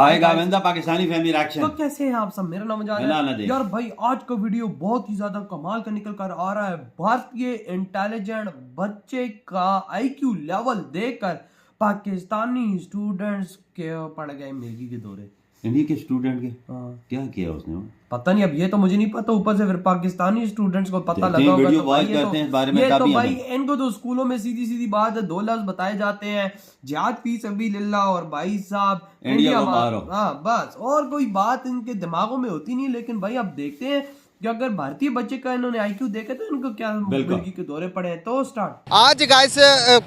आएगा वेंदा पाकिस्तानी फैमिली तो रिएक्शन। कैसे हैं आप सब, मेरा नाम ना है दे। यार भाई, आज का वीडियो बहुत ही ज्यादा कमाल का निकल कर आ रहा है। भारतीय इंटेलिजेंट बच्चे का आईक्यू लेवल देखकर पाकिस्तानी स्टूडेंट्स के पड़ गए मिर्गी के दौरे। इंडिया के स्टूडेंट के हाँ। क्या किया उसने? पता नहीं, अब ये तो मुझे नहीं पता, ऊपर से फिर पाकिस्तानी स्टूडेंट्स को पता चलते लगा हैं, होगा वीडियो तो वॉच भाई ये करते हैं इस बारे तो में ये तो काफी भाई हमें। इनको तो स्कूलों में सीधी सीधी बात है, दो लफ्ज बताए जाते हैं, जिहाद फी सबीलिल्लाह और भाई साहब इंडिया को मारो। हाँ बस, और कोई बात इनके दिमागों में होती नहीं। लेकिन भाई अब देखते हैं कि अगर भारतीय बच्चे का इन्होंने आईक्यू देखे तो इनको क्या मिर्गी के दौरे पड़े हैं। तो स्टार्ट। आज गाइस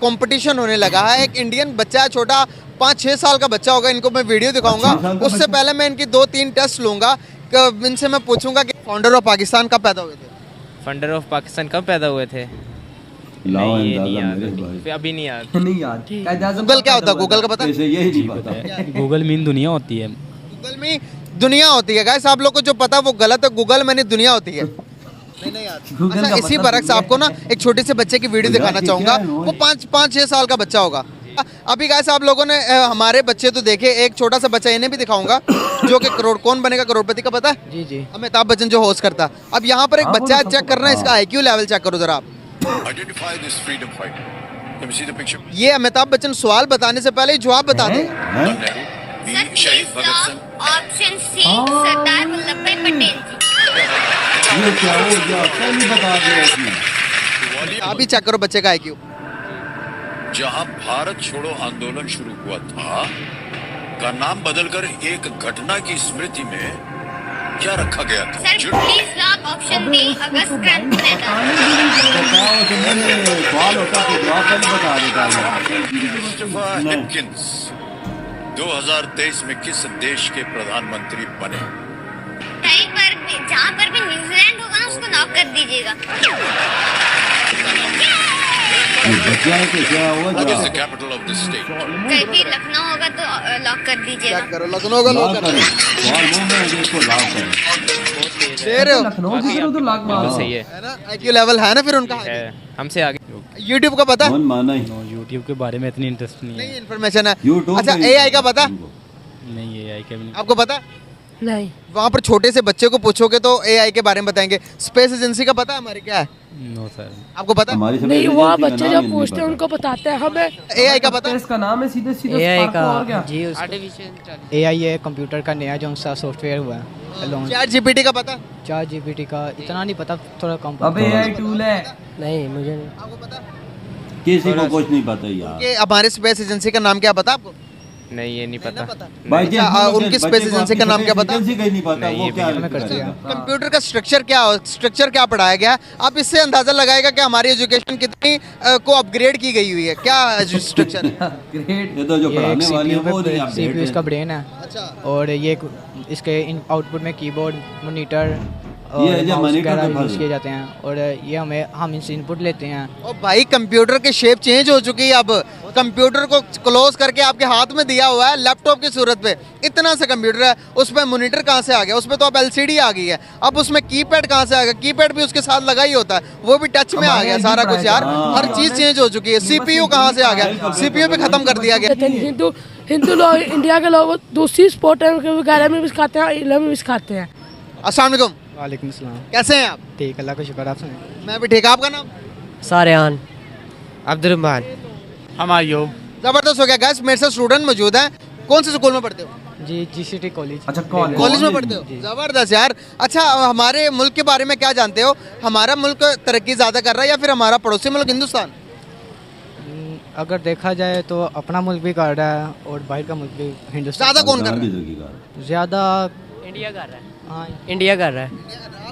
कंपटीशन होने लगा है। एक इंडियन बच्चा है, छोटा 5-6 साल का बच्चा होगा। इनको मैं वीडियो दिखाऊंगा, उससे पहले मैं इनकी 2-3 टेस्ट लूंगा। इनसे मैं पूछूंगा कि फाउंडर ऑफ पाकिस्तान कब पैदा हुए थे? फाउंडर ऑफ पाकिस्तान कब पैदा हुए थे? लाओ नहीं, ये अंदाजा नहीं याद मेरे अभी। भाई। अभी नहीं याद। नहीं याद। गूगल क्या होता है? गूगल का पता है? इसे यही नहीं पता। गूगल मीन दुनिया होती है। गूगल में दुनिया होती है। गाइस आप लोग को जो पता है वो गलत है। गूगल में नहीं, दुनिया होती है। नहीं यार। अच्छा, इसी बरक से आपको ना एक छोटे से बच्चे की वीडियो दिखाना चाहूंगा। वो 5-6 साल का बच्चा होगा। अभी गाइस आप लोगों ने हमारे बच्चे तो देखे, एक छोटा सा बच्चा इन्हें भी दिखाऊंगा जो कि कौन बनेगा करोड़पति का पता है? जी जी। अमिताभ बच्चन जो होस्ट करता। अब यहाँ पर एक बच्चा है, चेक करना है इसका आईक्यू लेवल चेक करो जरा आप। Identify this freedom fighter. Let me see the picture. ये अमिताभ बच्चन सवाल बताने से पहले ही जवाब बता देगा। हैं? Nehru, B. शहीद भगत सिंह। ऑप्शन सी सरदार वल्लभ भाई पटेल जी। ये क्या हो गया? पहले बता दिया इसने। आप ही चेक करो बच्चे का आईक्यू। जहां भारत छोड़ो आंदोलन शुरू हुआ था का नाम बदलकर एक घटना की स्मृति में क्या रखा गया था? Sir please lock option B August Kranti Maidan. बताओ तो मैंने सवाल होता तो जवाब पहले बता देता है। क्रिस्टोफर हिपकिंस 2023 में किस देश के प्रधानमंत्री बने? कहीं पर भी, जहाँ पर भी न्यूजीलैंड होगा ना उसको लॉक कर दीजिएगा। ये बच्चा है कि क्या हुआ? What is the जवाब capital of this state? कहीं भी लखनऊ होगा तो लॉक कर दीजिएगा। चेक करो, लखनऊ का लाल लोग करो। सवाल मुंह में है, इसको लाल करो। दे रहे हो लखनऊ की तरह तो लाख मार बिल्कुल सही है। है ना? आईक्यू लेवल है ना फिर उनका। है, हमसे आगे। यूट्यूब का पता है? मन माना ही। यूट्यूब के बारे में इतनी इंटरेस्ट नहीं नहीं, है। इन्फॉर्मेशन है। YouTube अच्छा, पे एआई का पता? नहीं ये आई के भी नहीं। आपको पता है? नहीं। वहाँ पर छोटे से बच्चे को पूछोगे तो एआई के बारे में बताएंगे। स्पेस एजेंसी का पता है हमारी क्या है? No sir. आपको पता है? हमारी सब नहीं, एजेंसी वहाँ का बच्चे नाम जो ही नहीं पूछते हैं पता। उनको बताते हैं हमें। एआई का पता है? इसका नाम है सीधे सीधे एआई स्पार्क और क्या? का जी, एआई ये कंप्यूटर का नया जो सा सॉफ्टवेयर हुआ है लॉन्च। चैट जीपीटी का पता है? चार जीपीटी का इतना नहीं पता, थोड़ा कम अबे एआई टूल है। नहीं मुझे नहीं। आपको पता है? किसी को कुछ नहीं पता यार। कि हमारे स्पेस एजेंसी का नाम क्या पता है आपको? नहीं, ये नहीं पता। भाई अच्छा, उनकी स्पेस एजेंसी का नाम क्या पता? एजेंसी का ही नहीं पता। नहीं, वो ये क्या मैं कर दिया। कंप्यूटर का स्ट्रक्चर क्या पढ़ाया गया? आप इससे अंदाजा लगाएगा कि हमारी एजुकेशन कितनी को अपग्रेड की गई हुई है। क्या स्ट्रक्चर है? ग्रेट। ये तो जो ये एक पढ़ाने वाली है वो नहीं सीपीयू अपडेट इसका है। ब्रेन है। अच्छा, और ये इसके आउटपुट में कीबोर्ड, मॉनिटर ये और जो माउस monitor वगैरह पे फंस यूज़ किए जाते हैं। और ये हम इनसे इनपुट लेते हैं। और भाई कंप्यूटर की शेप चेंज हो चुकी है। अब कंप्यूटर को क्लोज करके आपके हाथ में दिया हुआ है लैपटॉप की सूरत पे। इतना सा कंप्यूटर है, उसमें मॉनिटर कहाँ से आ गया? उसमें तो अब एलसीडी आ गई है। अब उसमें कीपैड कहाँ से आ गया? कीपैड भी उसके साथ लगा ही होता है, वो भी टच में आ गया सारा कुछ यार। हर चीज चेंज हो चुकी है। सीपीयू कहाँ से आ गया? सीपीयू भी खत्म कर दिया गया। हिंदू लोग, इंडिया के लोग दूसरी स्पोर्ट वगैरह में भी सिखाते हैं, इलम में भी सिखाते हैं। अस्सलाम वालेकुम, वालेकुम सलाम। कैसे हैं आप? ठीक, अल्लाह का शुक्र। आप सुनाएं। मैं भी ठीक। आपका नाम? सारेहान। अब्दुलरहमान। हमायो। जबरदस्त हो गया गाइस। मेरे साथ स्टूडेंट मौजूद हैं। कौन से स्कूल में पढ़ते हो? जी जीसीटी कॉलेज। अच्छा कॉलेज। कॉलेज में पढ़ते हो? जबरदस्त यार। अच्छा, हमारे मुल्क के बारे में क्या जानते हो? हमारा मुल्क तरक्की ज्यादा कर रहा है या फिर हमारा पड़ोसी मुल्क हिंदुस्तान? अगर देखा जाए तो अपना मुल्क भी कर रहा है और बाहर का मुल्क भी हिंदुस्तान। ज्यादा कौन कर रहा है? ज़्यादा इंडिया कर रहा है। हाँ, इंडिया कर रहा है।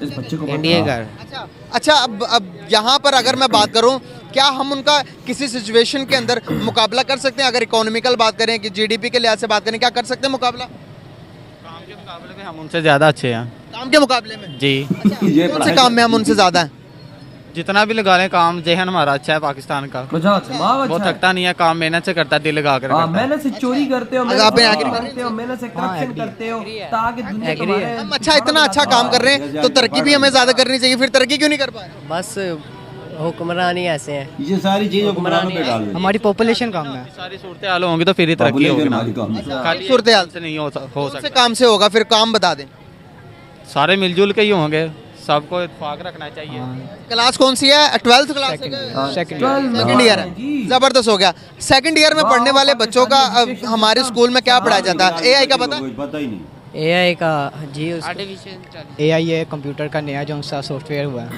इस बच्चे को इंडिया पता। कर रहा है। अच्छा अच्छा, अब यहाँ पर अगर मैं बात करूँ, क्या हम उनका किसी सिचुएशन के अंदर मुकाबला कर सकते हैं? अगर इकोनॉमिकल बात करें कि जीडीपी के लिहाज से बात करें, क्या कर सकते हैं मुकाबला? काम के मुकाबले में हम उनसे ज़्यादा अच्छे हैं काम के मुकाबले में? जी। ये कौन से काम में हम उनसे ज्यादा हैं? जितना भी लगा लें काम, जहन हमारा अच्छा है पाकिस्तान का। अच्छा दिमाग वो अच्छा है। थकता नहीं है, काम मेहनत से करता है, दिल लगा कर हाँ, करता है। मेहनत से चोरी करते हो, आप मेहनत से agree करते हो, मेहनत से करप्शन agree। करते हो ताकि दुनिया Agree तुम्हारे है। हम अच्छा इतना अच्छा काम कर रहे हैं तो तरक्की भी हमें ज्यादा करनी चाहिए। फिर तरक्की क्यों नहीं कर पा रहे? बस हुक्मरान ही ऐसे हैं। ये सारी चीजें हुक्मरानों पे डाल दी। हमारी पॉपुलेशन कम है। सारी सूरत हाल होंगी तो फिर ही तरक्की होगी ना। हमारी कम है। खाली सूरत हाल से नहीं हो कौन से सकता। काम से होगा, फिर काम बता दें। सारे मिलजुल के ही होंगे, सबको इत्तेफाक रखना चाहिए। क्लास कौन सी है? 12th class second second year है, जबरदस्त हो गया। सेकंड ईयर में पढ़ने वाले बच्चों का अब हमारे स्कूल में क्या पढ़ाया जाता है? एआई का पता है? कोई पता ही नहीं। AI का जी, AI ये कंप्यूटर का नया जो सा सॉफ्टवेयर हुआ है।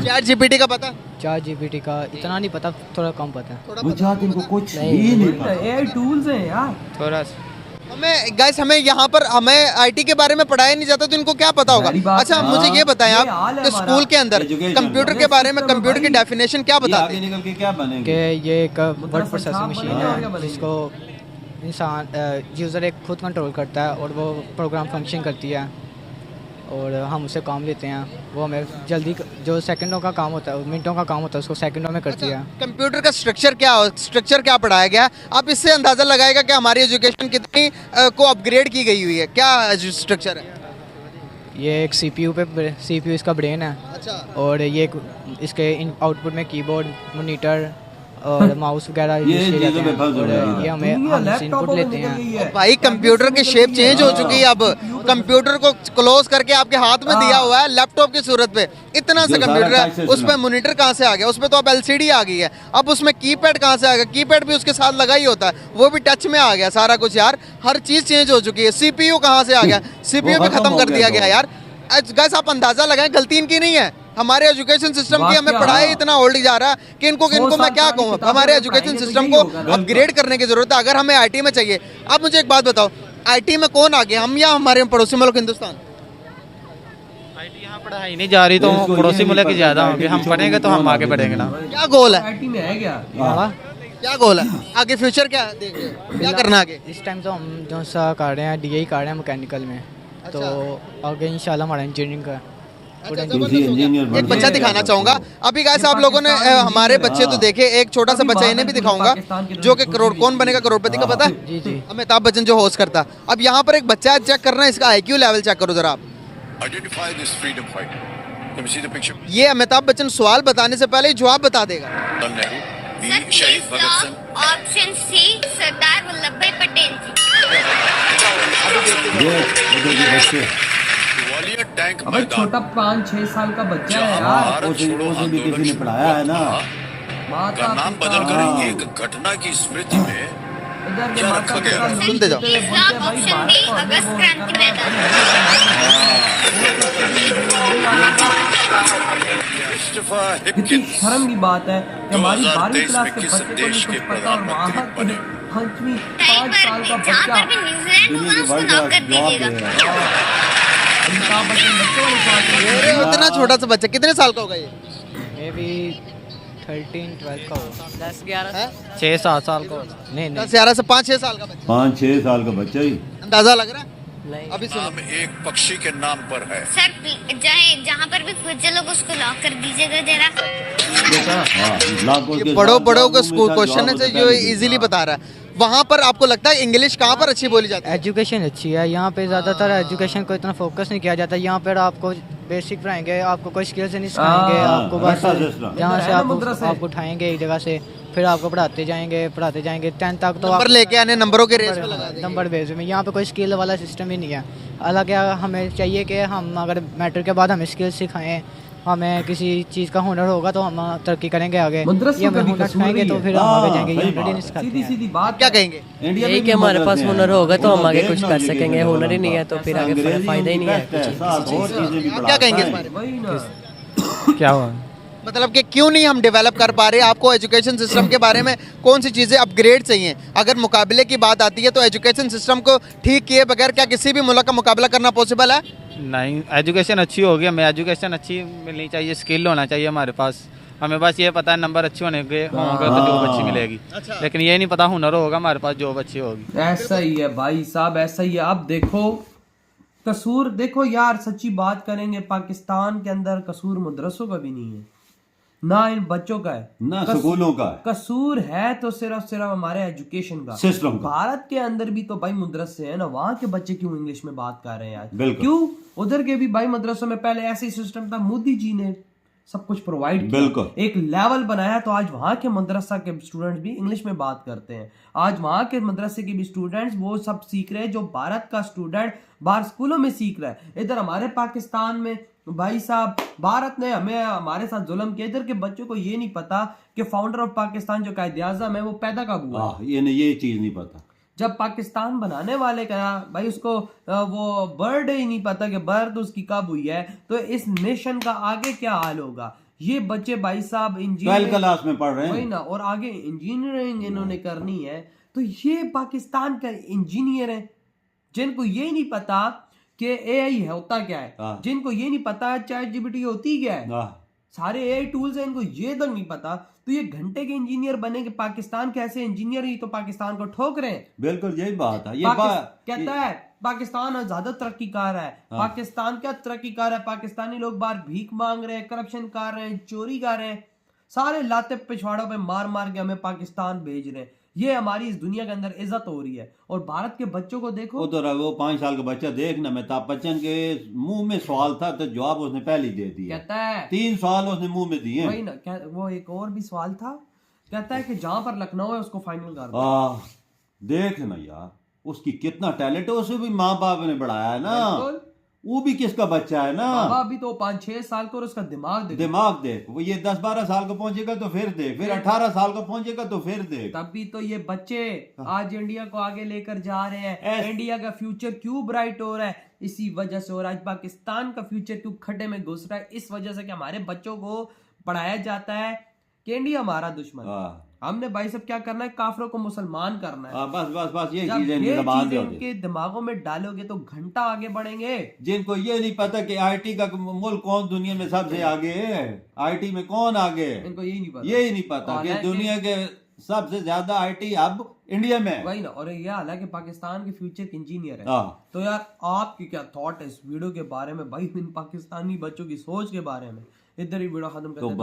चैट जीपीटी का पता? चार GPT का इतना नहीं पता, थोड़ा कम पता है। वो जात इनको कुछ ही नहीं पता। एआई टूल्स हैं यार। थोड़ा हमें गाइस, हमें यहाँ पर हमें आईटी के बारे में पढ़ाया नहीं जाता, तो इनको क्या पता होगा? बड़ी बात अच्छा है। मुझे ये बताएं ये आप हाल है कि हमारा। स्कूल के अंदर Education। कंप्यूटर के बारे में, कंप्यूटर की डेफिनेशन क्या ये बताते आगे हैं? निकल के क्या बनेंगे? कि ये एक वर्ड मदरसा प्रोसेसिंग छाप मशीन बनेगा और क्या है बनेगा? जिसको इंसान यूज़र एक खुद कंट्रोल करता है और वो प्रोग्राम फंक्शन करती है और हम उससे काम लेते हैं। वो हमें जल्दी जो सेकंडों का काम होता है, मिनटों का काम होता है, उसको सेकंडों में करती है। कंप्यूटर का स्ट्रक्चर क्या पढ़ाया गया? आप इससे अंदाजा लगाएगा कि हमारी एजुकेशन कितनी को अपग्रेड की गई हुई है? क्या स्ट्रक्चर है? ये एक CPU इसका ब्रेन है अच्छा, और ये इसके आउटपुट में कीबोर्ड, मॉनिटर और माउस वगैरह ये यूज़ किए चीज़ों जाते में फंस हैं हो जाएगी। और ये हमें दुनिया हम लैपटॉपों इनपुट में लेते निकल हैं। गई है। भाई कंप्यूटर की शेप चेंज हो चुकी है। अब कंप्यूटर को क्लोज करके आपके हाथ में दिया हुआ है लैपटॉप की सूरत पे। इतना सा जो कंप्यूटर सारा है, टच उसमें मॉनिटर कहाँ से आ गया? उसमें तो अब एलसीडी आ गई है। अब उसमें कीपैड कहाँ से आ गया? कीपैड भी उसके साथ लगा ही होता है, वो भी टच में आ गया सारा कुछ यार। हर चीज चेंज हो चुकी है। सीपीयू कहाँ से आ गया? सीपीयू वो भी खत्म खत्म हो कर दिया गया गया यार। गाइस आप अंदाजा लगाएं, गलती इनकी नहीं है, हमारे एजुकेशन सिस्टम की। हमें पढ़ाई इतना ओल्ड जा रहा है कि इनको मैं क्या कहूँ? हमारे एजुकेशन सिस्टम को अपग्रेड करने की जरूरत है। अगर हमें आईटी में चाहिए, आप मुझे एक बात बताओ, आईटी में कौन आगे, हम या हमारे पड़ोसी मुल्क हिंदुस्तान? आईटी यहाँ पढ़ाई नहीं जा रही तो इसको ये पड़ोसी नहीं मुल्क की पता ज़्यादा कि होंगे। IT हम पढ़ेंगे तो हम आगे बढ़ेंगे ना। क्या गोल है? आईटी में है क्या? क्या गोल है आगे? फ्यूचर क्या देख रहे हो? क्या करना है आगे? इस टाइम तो हम जो सा कर रहे हैं DI कर रहे हैं मैकेनिकल में, तो आगे इंशाल्लाह हमारा इंजीनियरिंग का इंजीनियर एक बच्चा दिखाना चाहूंगा अभी। गाइस आप लोगों ने हमारे बच्चे तो देखे, एक छोटा सा बच्चा इन्हें भी दिखाऊंगा जो कि कौन बनेगा करोड़पति का पता है? जी जी। अमिताभ बच्चन जो होस्ट करता। अब यहाँ पर एक बच्चा है, चेक करना है इसका IQ लेवल चेक करो जरा आप। Identify this freedom fighter. Can we see the picture? ये अमिताभ बच्चन सवाल बताने से पहले ही जवाब बता देगा। Jawaharlal Nehru, सर वीर शहीद भगत सिंह। ऑप्शन सी सरदार वल्लभ भाई पटेल जी। बच्चे ग्वालियर टैंक अबे मैदान छोटा 5-6 साल का बच्चा है जहाँ यार। भारत छोड़ो उसे भी आंदोलन किसी ने शुरू पढ़ाया है ना। हुआ माता का नाम पिता, बदलकर एक घटना की स्मृति में इधर के क्या माता रखा पिता गया? सुनते जाओ। बोलते हैं भाई ऑप्शन भारत डी को हमें अगस्त वो क्रांति क्रिस्टोफर कितनी हिपकिंस शर्म की बात है कि हमारी 12वीं 2023 क्लास में के किस बच्चे को देश नहीं के कुछ पता और वहाँ प्रधानमंत्री बने? 5वीं कहीं 5 साल का पर जहाँ बच्चा पर भी न्यूजीलैंड होगा दुनिया ना के उसको वर्ल्ड नॉक का कर जवाब दीजिएगा। दे अमिताभ बच्चन बच्चों वाली बात है। अरे इतना छोटा सा बच्चा, कितने साल का होगा ये? मे बी 13-12 का हो, 6-7 साल को। नहीं 10-11 से 5-6 साल का बच्चा। 5-6 साल का बच्चा ही। अंदाजा लग रहा है? अभी सुनो। नाम एक पक्षी के नाम पर है। सर जहाँ पर भी बच्चे लोग उसको लॉक कर दीजिएगा जरा। ये बड़ों का स्कूल क्वेश्चन है जो इजीली बता रहा है। वहाँ पर आपको लगता है इंग्लिश कहाँ पर अच्छी बोली जाती है? एजुकेशन अच्छी है यहाँ पे, ज़्यादातर एजुकेशन को इतना फोकस नहीं किया जाता। यहाँ पर आपको बेसिक पढ़ाएंगे, आपको कोई स्किल्स नहीं सिखाएंगे, आपको बस जहाँ से आपको उठाएंगे एक जगह से, फिर आपको पढ़ाते जाएंगे 10th तक तो नंबर लेके आने, नंबरों के रेस पे लगा देंगे। नंबर बेस में। यहाँ पे कोई स्किल वाला सिस्टम ही नहीं है। हालांकि हमें चाहिए कि हम अगर मैट्रिक के बाद हमें स्किल सिखाएं, हमें किसी चीज़ का हुनर होगा तो हम तरक्की करेंगे आगे। मदरसों ये हमें का भी हुनर कसूर सिखाएंगे नहीं तो है। फिर हम आगे जाएंगे। सही ये बात ऑलरेडी है। सिखाते सीधी हैं। सीधी बात क्या है। कहेंगे? यही कि हमारे पास हुनर होगा तो हम आगे कुछ कर सकेंगे, हुनर ही नहीं है तो फिर आगे फायदा ही नहीं है कुछ। आप क्या कहेंगे इस बारे में? वही ना। क्या हुआ? मतलब कि क्यों नहीं हम डेवलप कर पा रहे? आपको एजुकेशन सिस्टम के बारे में कौन सी चीज़ें अपग्रेड चाहिए? अगर मुकाबले की बात आती है तो एजुकेशन सिस्टम को ठीक किए बगैर क्या किसी भी मुल्क का मुकाबला करना पॉसिबल है? नहीं, एजुकेशन अच्छी होगी, हमें एजुकेशन अच्छी मिलनी चाहिए, स्किल होना चाहिए हमारे पास। हमें बस ये पता है नंबर अच्छे होंगे तो जॉब अच्छी मिलेगी, लेकिन ये नहीं पता हुनर होगा हमारे पास जॉब अच्छी होगी। ऐसा ही है भाई साहब, ऐसा ही है। अब देखो कसूर, देखो यार सच्ची बात करेंगे, पाकिस्तान के अंदर कसूर मदरसों का भी नहीं है, ना इन बच्चों का है, ना स्कूलों का है। कसूर है तो सिर्फ हमारे एजुकेशन का, सिस्टम का। भारत के अंदर भी तो भाई मदरसे है ना, वहाँ के बच्चे क्यों इंग्लिश में बात कर रहे हैं आज? बिल्कुल। क्यों? उधर के भी भाई मदरसों में पहले ऐसे ही सिस्टम था, मोदी जी ने सब कुछ प्रोवाइड किया, बिल्कुल एक लेवल बनाया, तो आज वहाँ के मदरसा के स्टूडेंट्स भी इंग्लिश में बात करते हैं। आज वहाँ के मदरसे के भी स्टूडेंट्स वो सब सीख रहे हैं जो भारत का स्टूडेंट बाहर स्कूलों में सीख रहा है। इधर हमारे पाकिस्तान में भाई साहब भारत ने हमें हमारे साथ जुल्म किया। इधर के बच्चों को ये नहीं पता कि फाउंडर ऑफ पाकिस्तान जो कायदे आज़म है वो पैदा कब हुआ। ये चीज नहीं पता। जब पाकिस्तान बनाने वाले का भाई उसको वो बर्थ ही नहीं पता कि बर्थ उसकी कब हुई है, तो इस नेशन का आगे क्या हाल होगा। ये बच्चे भाई साहब इंजीनियरिंग क्लास में पढ़ रहे हैं वही ना, और आगे इंजीनियरिंग इन्होंने करनी है। तो ये पाकिस्तान का इंजीनियर है जिनको ये नहीं पता कि एआई होता क्या है, जिनको ये नहीं पता चैट जीपीटी होती क्या है, सारे एआई टूल्स हैं, इनको ये तक नहीं पता। तो ये घंटे के इंजीनियर बने कि पाकिस्तान के ऐसे इंजीनियर ही तो पाकिस्तान को ठोक रहे हैं। बिल्कुल यही बात है। ये कहता है पाकिस्तान ज्यादा तरक्की कर रहा है। पाकिस्तान क्या तरक्की कर रहा है, पाकिस्तानी लोग बाहर भीख मांग रहे हैं, करप्शन कर रहे हैं, चोरी कर रहे हैं, सारे लाते पिछवाड़ों पे मार मार के हमें पाकिस्तान भेज रहे हैं। ये हमारी इस दुनिया के अंदर इज्जत हो रही है। और भारत के बच्चों को देखो, उधर वो 5 साल का बच्चा देखना, अमिताभ बच्चन के मुंह में सवाल था तो जवाब उसने पहले ही दे दिया। कहता है 3 सवाल उसने मुंह में दिए। वही ना, वो एक और भी सवाल था, कहता है कि जहां पर लखनऊ है उसको फाइनल कर दो। देख ना यार उसकी कितना टैलेंट है, उसे भी माँ बाप ने बढ़ाया है ना, वो भी किसका बच्चा है ना। अभी तो 5-6 साल का, और उसका दिमाग देख वो ये 10-12 साल का पहुंचेगा तो फिर देख, फिर 18 साल का पहुंचेगा तो फिर देख। तभी तो ये बच्चे आज इंडिया को आगे लेकर जा रहे हैं। इंडिया का फ्यूचर क्यों ब्राइट हो रहा है, इसी वजह से। और आज पाकिस्तान का फ्यूचर क्यों खड्डे में घुस रहा है, इस वजह से कि हमारे बच्चों को पढ़ाया जाता है कि इंडिया हमारा दुश्मन। हमने भाई सब क्या करना है, काफिरों को मुसलमान करना है। बस ये चीजें इनके दिमागों में डालोगे तो घंटा आगे बढ़ेंगे। जिनको ये नहीं पता कि आईटी का मुल्क कौन दुनिया में सबसे आगे है, आईटी में कौन आगे है, इनको यही नहीं पता कि दुनिया के सबसे ज्यादा आईटी अब इंडिया में है। वही ना, और ये हालांकि पाकिस्तान के फ्यूचर के इंजीनियर है। तो यार आपकी क्या थॉट है इस वीडियो के बारे में भाई, इन पाकिस्तानी बच्चों की सोच के बारे में। इधर ही वीडियो खत्म करते हैं।